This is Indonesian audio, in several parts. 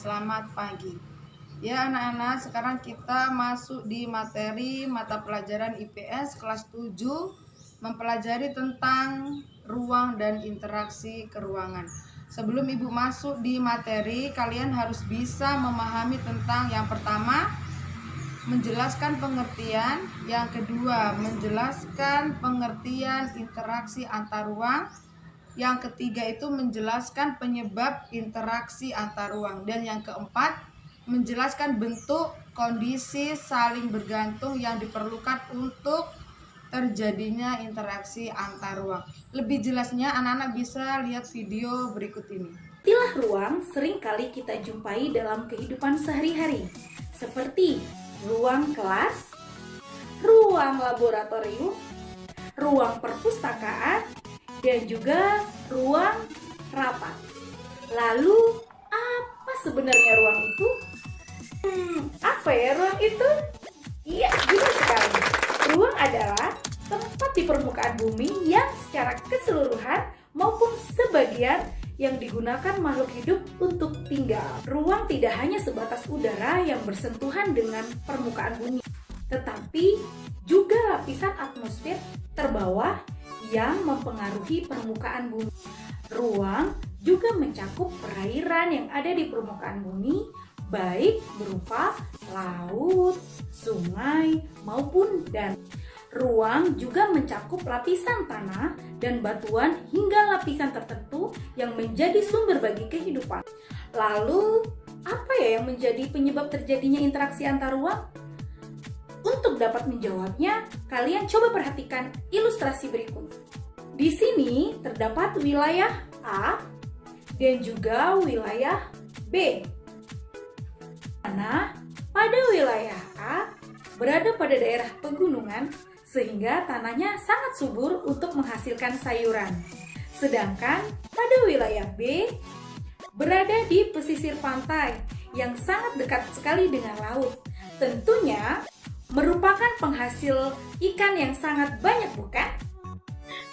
selamat pagi. Ya anak-anak, sekarang kita masuk di materi mata pelajaran IPS kelas 7, mempelajari tentang ruang dan interaksi keruangan. Sebelum Ibu masuk di materi, kalian harus bisa memahami tentang yang pertama, menjelaskan pengertian, yang kedua, menjelaskan pengertian interaksi antar ruang, yang ketiga itu menjelaskan penyebab interaksi antar ruang, dan yang keempat menjelaskan bentuk kondisi saling bergantung yang diperlukan untuk terjadinya interaksi antar ruang. Lebih jelasnya anak-anak bisa lihat video berikut ini. Istilah ruang sering kali kita jumpai dalam kehidupan sehari-hari, seperti ruang kelas, ruang laboratorium, ruang perpustakaan, dan juga ruang rapat. Lalu, apa sebenarnya ruang itu? Apa ya ruang itu? Iya, benar sekali. Ruang adalah tempat di permukaan bumi yang secara keseluruhan maupun sebagian yang digunakan makhluk hidup untuk tinggal. Ruang tidak hanya sebatas udara yang bersentuhan dengan permukaan bumi, tetapi juga lapisan atmosfer terbawah yang mempengaruhi permukaan bumi. Ruang juga mencakup perairan yang ada di permukaan bumi, baik berupa laut, sungai, maupun danau. Ruang juga mencakup lapisan tanah dan batuan hingga lapisan tertentu yang menjadi sumber bagi kehidupan. Lalu, apa ya yang menjadi penyebab terjadinya interaksi antar ruang? Untuk dapat menjawabnya, kalian coba perhatikan ilustrasi berikut. Di sini terdapat wilayah A dan juga wilayah B. Mana pada wilayah A berada pada daerah pegunungan sehingga tanahnya sangat subur untuk menghasilkan sayuran. Sedangkan pada wilayah B berada di pesisir pantai yang sangat dekat sekali dengan laut. Tentunya merupakan penghasil ikan yang sangat banyak, bukan?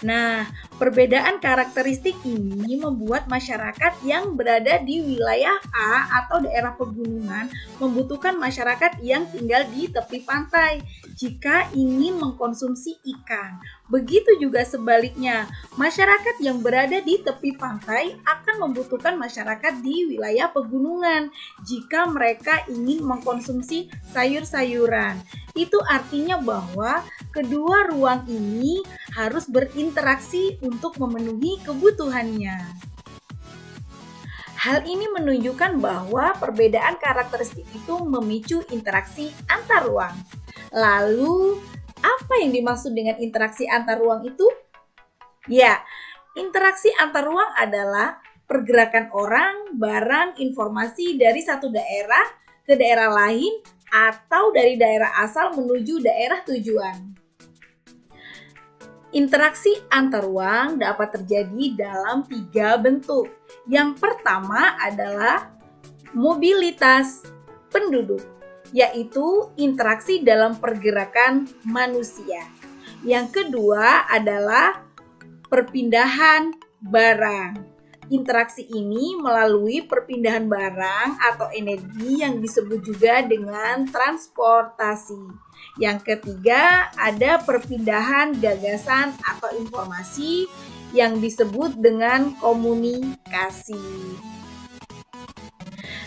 Nah, perbedaan karakteristik ini membuat masyarakat yang berada di wilayah A atau daerah pegunungan membutuhkan masyarakat yang tinggal di tepi pantai jika ingin mengkonsumsi ikan. Begitu juga sebaliknya, masyarakat yang berada di tepi pantai akan membutuhkan masyarakat di wilayah pegunungan jika mereka ingin mengkonsumsi sayur-sayuran. Itu artinya bahwa kedua ruang ini harus berinteraksi untuk memenuhi kebutuhannya. Hal ini menunjukkan bahwa perbedaan karakteristik itu memicu interaksi antar ruang. Lalu, apa yang dimaksud dengan interaksi antar ruang itu? Ya, interaksi antar ruang adalah pergerakan orang, barang, informasi dari satu daerah ke daerah lain atau dari daerah asal menuju daerah tujuan. Interaksi antar ruang dapat terjadi dalam 3 bentuk. Yang pertama adalah mobilitas penduduk, yaitu interaksi dalam pergerakan manusia. Yang kedua adalah perpindahan barang. Interaksi ini melalui perpindahan barang atau energi yang disebut juga dengan transportasi. Yang ketiga ada perpindahan gagasan atau informasi yang disebut dengan komunikasi.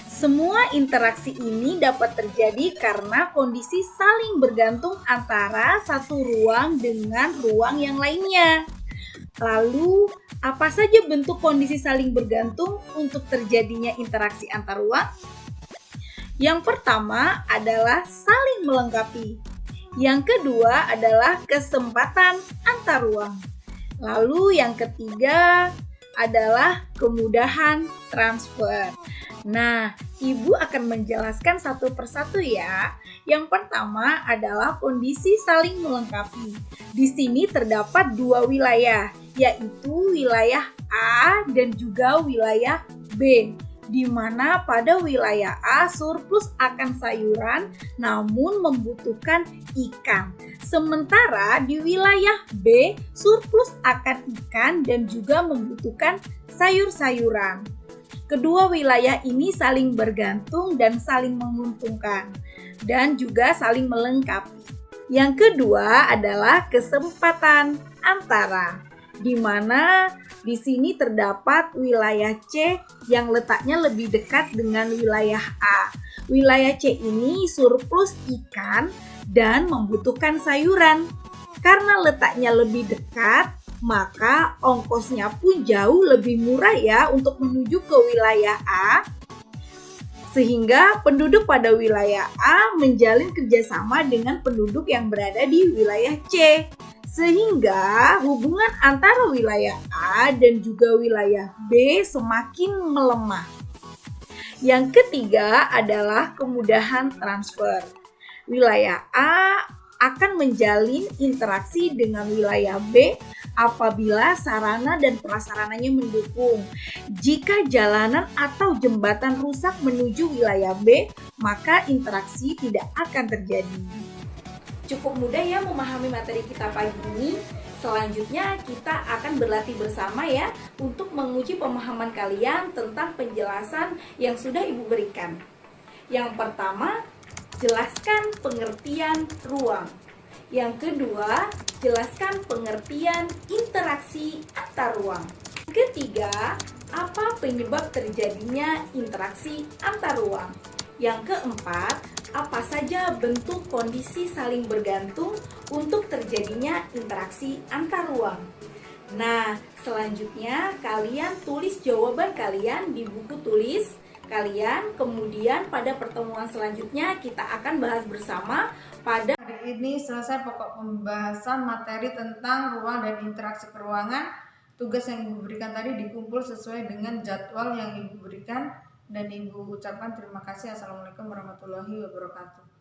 Semua interaksi ini dapat terjadi karena kondisi saling bergantung antara satu ruang dengan ruang yang lainnya. Lalu, apa saja bentuk kondisi saling bergantung untuk terjadinya interaksi antar ruang? Yang pertama adalah saling melengkapi. Yang kedua adalah kesempatan antar ruang. Lalu yang ketiga adalah kemudahan transfer. Nah, Ibu akan menjelaskan satu persatu ya. Yang pertama adalah kondisi saling melengkapi. Di sini terdapat 2 wilayah, yaitu wilayah A dan juga wilayah B, di mana pada wilayah A surplus akan sayuran namun membutuhkan ikan. Sementara di wilayah B surplus akan ikan dan juga membutuhkan sayur-sayuran. Kedua wilayah ini saling bergantung dan saling menguntungkan, dan juga saling melengkapi. Yang kedua adalah kesempatan antara, di mana di sini terdapat wilayah C yang letaknya lebih dekat dengan wilayah A. Wilayah C ini surplus ikan dan membutuhkan sayuran. Karena letaknya lebih dekat, maka ongkosnya pun jauh lebih murah ya untuk menuju ke wilayah A. Sehingga penduduk pada wilayah A menjalin kerjasama dengan penduduk yang berada di wilayah C. Sehingga hubungan antara wilayah A dan juga wilayah B semakin melemah. Yang ketiga adalah kemudahan transfer. Wilayah A akan menjalin interaksi dengan wilayah B apabila sarana dan prasarananya mendukung. Jika jalanan atau jembatan rusak menuju wilayah B, maka interaksi tidak akan terjadi. Cukup mudah ya memahami materi kita pagi ini. Selanjutnya kita akan berlatih bersama ya untuk menguji pemahaman kalian tentang penjelasan yang sudah Ibu berikan. Yang pertama, jelaskan pengertian ruang. Yang kedua, jelaskan pengertian interaksi antar ruang. Ketiga, apa penyebab terjadinya interaksi antar ruang? Yang keempat, apa saja bentuk kondisi saling bergantung untuk terjadinya interaksi antar ruang? Nah, selanjutnya kalian tulis jawaban kalian di buku tulis kalian. Kemudian pada pertemuan selanjutnya kita akan bahas bersama pada Hari ini selesai pokok pembahasan materi tentang ruang dan interaksi peruangan. Tugas yang Ibu berikan tadi dikumpul sesuai dengan jadwal yang Ibu berikan, dan Ibu ucapkan terima kasih. Assalamualaikum warahmatullahi wabarakatuh.